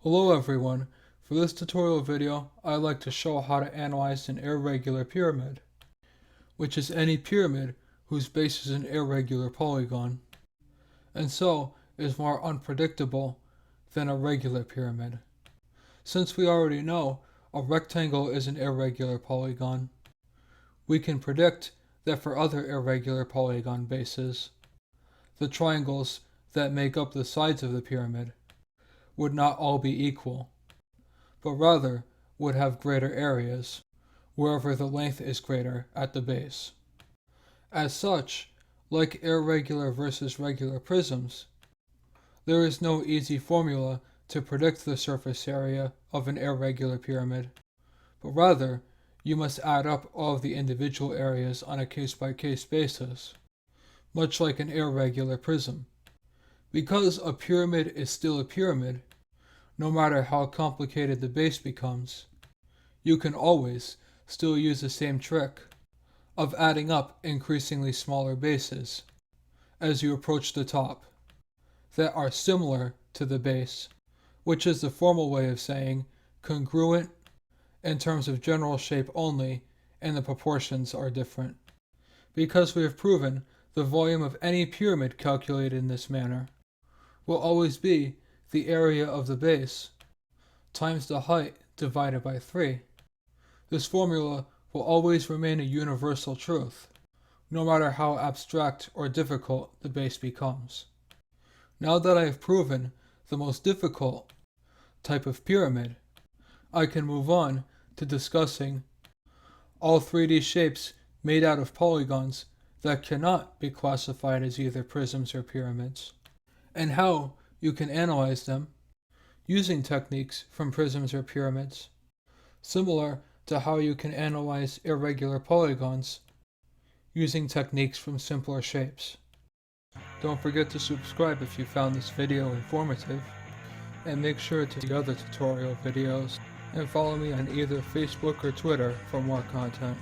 Hello everyone, for this tutorial video I'd like to show how to analyze an irregular pyramid, which is any pyramid whose base is an irregular polygon, and so is more unpredictable than a regular pyramid. Since we already know a rectangle is an irregular polygon, we can predict that for other irregular polygon bases, the triangles that make up the sides of the pyramid would not all be equal, but rather would have greater areas, wherever the length is greater at the base. As such, like irregular versus regular prisms, there is no easy formula to predict the surface area of an irregular pyramid, but rather you must add up all of the individual areas on a case-by-case basis, much like an irregular prism. Because a pyramid is still a pyramid, no matter how complicated the base becomes, you can always still use the same trick of adding up increasingly smaller bases as you approach the top that are similar to the base, which is the formal way of saying congruent in terms of general shape only, and the proportions are different. Because we have proven the volume of any pyramid calculated in this manner will always be the area of the base times the height divided by 3. This formula will always remain a universal truth, no matter how abstract or difficult the base becomes. Now that I have proven the most difficult type of pyramid, I can move on to discussing all 3D shapes made out of polygons that cannot be classified as either prisms or pyramids, and how you can analyze them using techniques from prisms or pyramids, similar to how you can analyze irregular polygons using techniques from simpler shapes. Don't forget to subscribe if you found this video informative, and make sure to see other tutorial videos, and follow me on either Facebook or Twitter for more content.